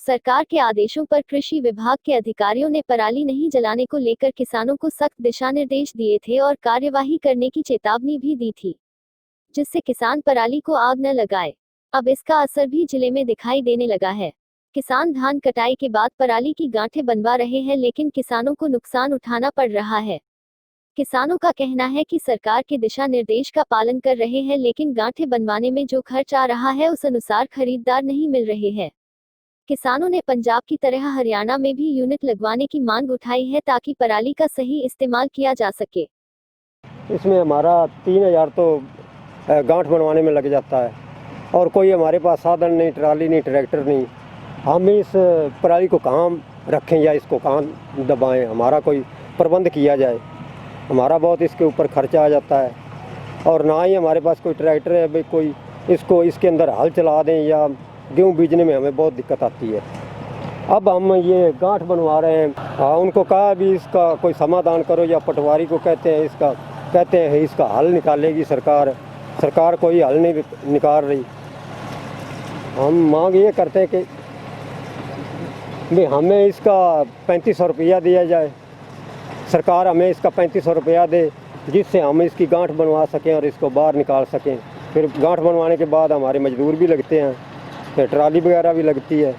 सरकार के आदेशों पर कृषि विभाग के अधिकारियों ने पराली नहीं जलाने को लेकर किसानों को सख्त दिशा निर्देश दिए थे और कार्यवाही करने की चेतावनी भी दी थी, जिससे किसान पराली को आग न लगाए। अब इसका असर भी जिले में दिखाई देने लगा है। किसान धान कटाई के बाद पराली की गांठें बनवा रहे हैं, लेकिन किसानों को नुकसान उठाना पड़ रहा है। किसानों का कहना है कि सरकार के दिशा निर्देश का पालन कर रहे हैं, लेकिन गांठें बनवाने में जो खर्च आ रहा है उस अनुसार खरीदार नहीं मिल रहे हैं। किसानों ने पंजाब की तरह हरियाणा में भी यूनिट लगवाने की मांग उठाई है, ताकि पराली का सही इस्तेमाल किया जा सके। इसमें हमारा 3000 तो गांठ बनवाने में लग जाता है, और कोई हमारे पास साधन नहीं, ट्राली नहीं, ट्रैक्टर नहीं। हम इस पराली को कहाँ रखें या इसको कहाँ दबाएं, हमारा कोई प्रबंध किया जाए। हमारा बहुत इसके ऊपर खर्चा आ जाता है, और ना ही हमारे पास कोई ट्रैक्टर है भाई कोई इसको इसके अंदर हल चला दें, या गेहूँ बीजने में हमें बहुत दिक्कत आती है। अब हम ये गांठ बनवा रहे हैं। हाँ, उनको कहा भी इसका कोई समाधान करो, या पटवारी को कहते हैं इसका हल निकालेगी सरकार। सरकार कोई हल नहीं निकाल रही। हम मांग ये करते हैं कि भी हमें इसका 3500 रुपया दिया जाए। सरकार हमें इसका 3500 रुपया दे, जिससे हम इसकी गांठ बनवा सकें और इसको बाहर निकाल सकें। फिर गांठ बनवाने के बाद हमारे मजदूर भी लगते हैं, फिर ट्राली वगैरह भी लगती है।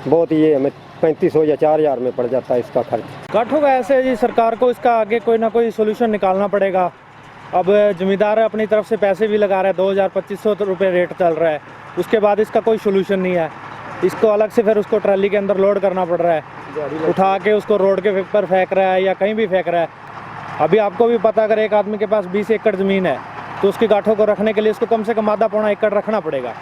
बहुत ये हमें 3500 या 4000 में पड़ जाता है इसका खर्च। गांठों का ऐसे है जी, सरकार को इसका आगे कोई ना कोई सोल्यूशन निकालना पड़ेगा। अब जमींदार अपनी तरफ से पैसे भी लगा रहा है, 2000-2500 रुपये रेट चल रहा है। उसके बाद इसका कोई सोल्यूशन नहीं है। इसको अलग से फिर उसको ट्राली के अंदर लोड करना पड़ रहा है, उठा के उसको रोड के ऊपर फेंक रहा है या कहीं भी फेंक रहा है। अभी आपको भी पता, अगर एक आदमी के पास 20 एकड़ ज़मीन है तो उसकी गांठों को रखने के लिए उसको कम से कम आधा पौना एकड़ रखना पड़ेगा।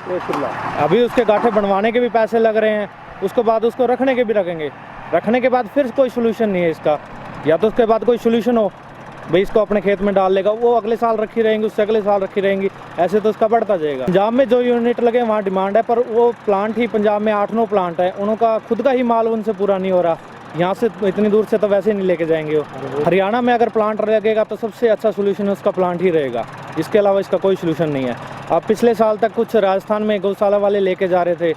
अभी उसके गांठें बनवाने के भी पैसे लग रहे हैं, उसके बाद उसको रखने के भी लगेंगे। रखने के बाद फिर कोई सोल्यूशन नहीं है इसका। या तो उसके बाद कोई सोल्यूशन हो भाई इसको अपने खेत में डाल लेगा, वो अगले साल रखी रहेंगी, उससे अगले साल रखी रहेंगी, ऐसे तो उसका बढ़ता जाएगा। पंजाब में जो यूनिट लगे वहाँ डिमांड है, पर वो प्लांट ही पंजाब में 8-9 प्लांट है, उनका खुद का ही माल उनसे पूरा नहीं हो रहा। यहाँ से इतनी दूर से तो वैसे नहीं लेके जाएंगे वो। हरियाणा में अगर प्लांट लगेगा तो सबसे अच्छा सोल्यूशन उसका प्लांट ही रहेगा, इसके अलावा इसका कोई सोल्यूशन नहीं है। अब पिछले साल तक कुछ राजस्थान में गौशाला वाले लेके जा रहे थे,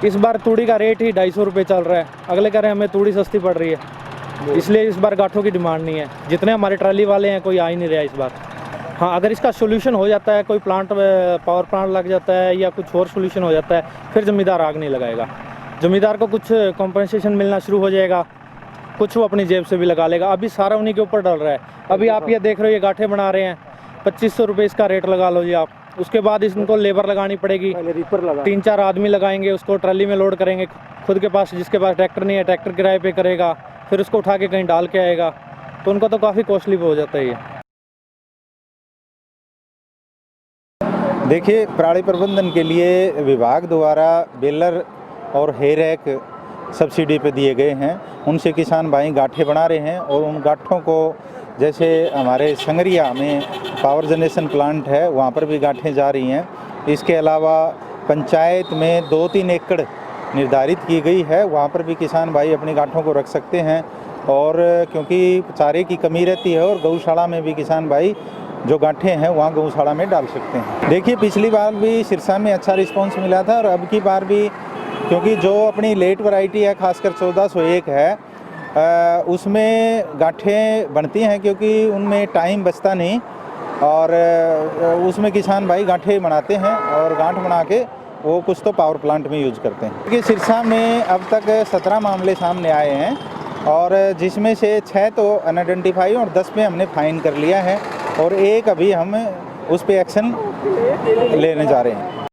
इस बार तूड़ी का रेट ही 250 रुपये चल रहा है। अगले कह रहे हैं हमें तूड़ी सस्ती पड़ रही है, इसलिए इस बार गांठों की डिमांड नहीं है। जितने हमारे ट्राली वाले हैं कोई आ ही नहीं रहा इस बार। हाँ, अगर इसका सोल्यूशन हो जाता है, कोई प्लांट पावर प्लांट लग जाता है या कुछ और सोल्यूशन हो जाता है, फिर ज़मींदार आग नहीं लगाएगा। ज़मींदार को कुछ कॉम्पनसेशन मिलना शुरू हो जाएगा, कुछ वो अपनी जेब से भी लगा लेगा। अभी सारा उन्हीं के ऊपर डल रहा है। अभी आप ये देख रहे हो, ये गांठें बना रहे हैं, 2500 रुपये इसका रेट लगा लो जी आप। उसके बाद इनको लेबर लगानी पड़ेगी, 3-4 आदमी लगाएंगे, उसको ट्राली में लोड करेंगे। खुद के पास, जिसके पास ट्रैक्टर नहीं है, ट्रैक्टर किराए पे करेगा, फिर उसको उठा के कहीं डाल के आएगा, तो उनको तो काफ़ी कॉस्टली हो जाता है ये। देखिए, पराली प्रबंधन के लिए विभाग द्वारा बेलर और हे रैक सब्सिडी पे दिए गए हैं। उनसे किसान भाई गांठें बना रहे हैं, और उन गांठों को जैसे हमारे संगरिया में पावर जनरेशन प्लांट है, वहाँ पर भी गांठें जा रही हैं। इसके अलावा पंचायत में 2-3 एकड़ निर्धारित की गई है, वहाँ पर भी किसान भाई अपनी गांठों को रख सकते हैं। और क्योंकि चारे की कमी रहती है, और गौशाला में भी किसान भाई जो गांठें हैं वहाँ गौशाला में डाल सकते हैं। देखिए, पिछली बार भी सिरसा में अच्छा रिस्पांस मिला था, और अब की बार भी, क्योंकि जो अपनी लेट वैरायटी है, खासकर 1401 है, उसमें गांठें बनती हैं, क्योंकि उनमें टाइम बचता नहीं, और उसमें किसान भाई गांठें बनाते हैं, और गांठ बना के वो कुछ तो पावर प्लांट में यूज करते हैं। क्योंकि सिरसा में अब तक 17 मामले सामने आए हैं, और जिसमें से 6 तो अनआइडेंटिफाई और 10 पे हमने फाइन कर लिया है, और एक अभी हम उस पर एक्शन लेने जा रहे हैं।